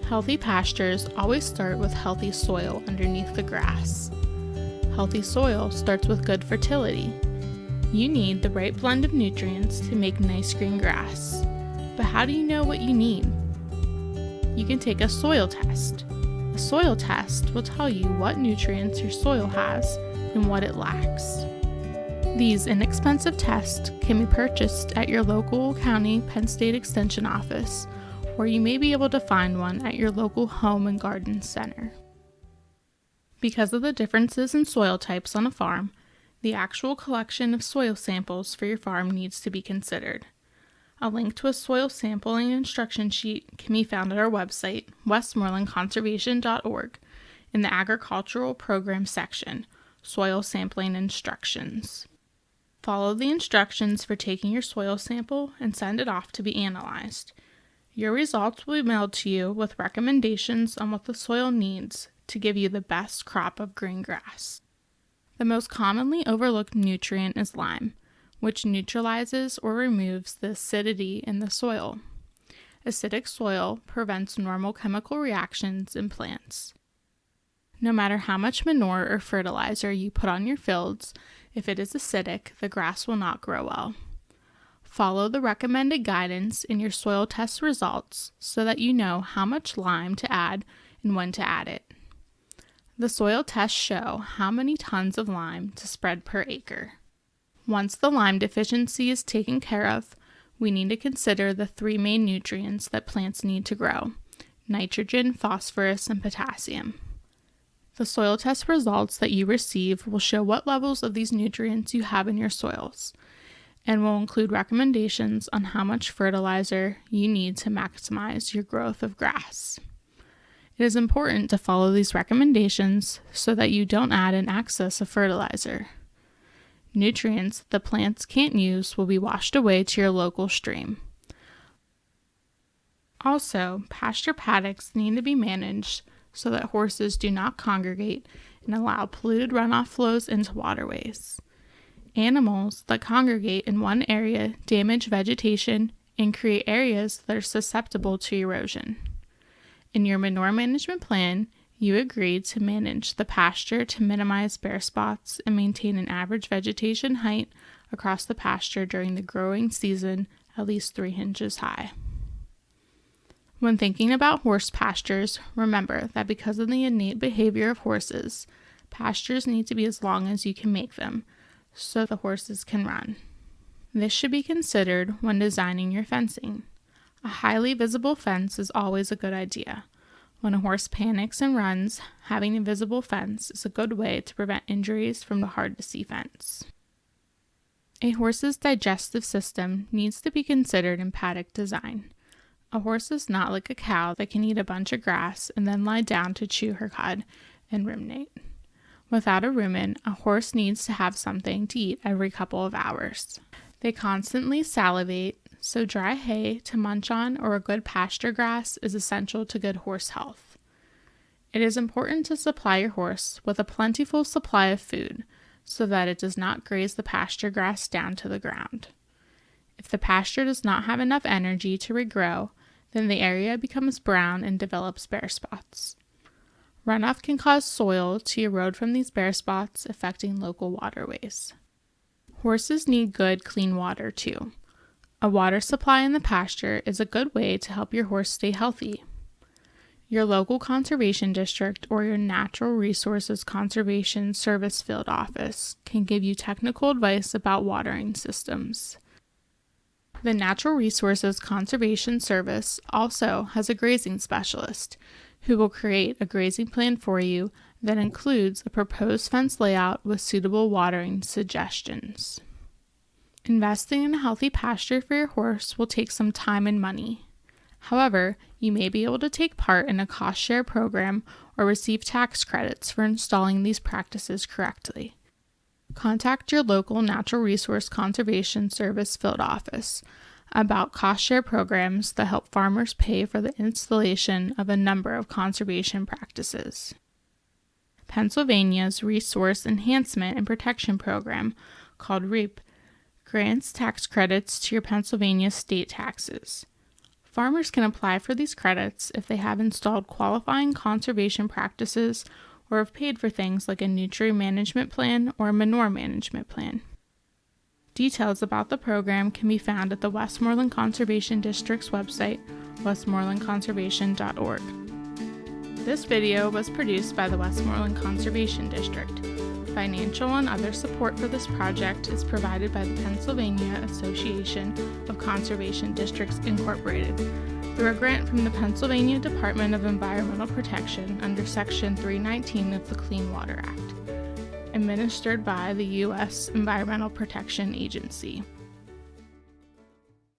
Healthy pastures always start with healthy soil underneath the grass. Healthy soil starts with good fertility. You need the right blend of nutrients to make nice green grass. But how do you know what you need? You can take a soil test. A soil test will tell you what nutrients your soil has and what it lacks. These inexpensive tests can be purchased at your local county Penn State Extension office, or you may be able to find one at your local home and garden center. Because of the differences in soil types on a farm, the actual collection of soil samples for your farm needs to be considered. A link to a soil sampling instruction sheet can be found at our website, westmorelandconservation.org, in the Agricultural Program section, Soil Sampling Instructions. Follow the instructions for taking your soil sample and send it off to be analyzed. Your results will be mailed to you with recommendations on what the soil needs to give you the best crop of green grass. The most commonly overlooked nutrient is lime, which neutralizes or removes the acidity in the soil. Acidic soil prevents normal chemical reactions in plants. No matter how much manure or fertilizer you put on your fields, if it is acidic, the grass will not grow well. Follow the recommended guidance in your soil test results so that you know how much lime to add and when to add it. The soil tests show how many tons of lime to spread per acre. Once the lime deficiency is taken care of, we need to consider the three main nutrients that plants need to grow: nitrogen, phosphorus, and potassium. The soil test results that you receive will show what levels of these nutrients you have in your soils, and will include recommendations on how much fertilizer you need to maximize your growth of grass. It is important to follow these recommendations so that you don't add an excess of fertilizer. Nutrients the plants can't use will be washed away to your local stream. Also, pasture paddocks need to be managed so that horses do not congregate and allow polluted runoff flows into waterways. Animals that congregate in one area damage vegetation and create areas that are susceptible to erosion. In your manure management plan, you agreed to manage the pasture to minimize bare spots and maintain an average vegetation height across the pasture during the growing season at least 3 inches high. When thinking about horse pastures, remember that because of the innate behavior of horses, pastures need to be as long as you can make them, so the horses can run. This should be considered when designing your fencing. A highly visible fence is always a good idea. When a horse panics and runs, having a visible fence is a good way to prevent injuries from the hard-to-see fence. A horse's digestive system needs to be considered in paddock design. A horse is not like a cow that can eat a bunch of grass and then lie down to chew her cud and ruminate. Without a rumen, a horse needs to have something to eat every couple of hours. They constantly salivate, so dry hay to munch on or a good pasture grass is essential to good horse health. It is important to supply your horse with a plentiful supply of food so that it does not graze the pasture grass down to the ground. If the pasture does not have enough energy to regrow, then the area becomes brown and develops bare spots. Runoff can cause soil to erode from these bare spots, affecting local waterways. Horses need good, clean water too. A water supply in the pasture is a good way to help your horse stay healthy. Your local conservation district or your Natural Resources Conservation Service field office can give you technical advice about watering systems. The Natural Resources Conservation Service also has a grazing specialist who will create a grazing plan for you that includes a proposed fence layout with suitable watering suggestions. Investing in a healthy pasture for your horse will take some time and money. However, you may be able to take part in a cost share program or receive tax credits for installing these practices correctly. Contact your local Natural Resource Conservation Service field office about cost share programs that help farmers pay for the installation of a number of conservation practices. Pennsylvania's Resource Enhancement and Protection Program, called REAP, grants tax credits to your Pennsylvania state taxes. Farmers can apply for these credits if they have installed qualifying conservation practices or have paid for things like a nutrient management plan or a manure management plan. Details about the program can be found at the Westmoreland Conservation District's website, westmorelandconservation.org. This video was produced by the Westmoreland Conservation District. Financial and other support for this project is provided by the Pennsylvania Association of Conservation Districts, Incorporated, through a grant from the Pennsylvania Department of Environmental Protection under Section 319 of the Clean Water Act, administered by the U.S. Environmental Protection Agency.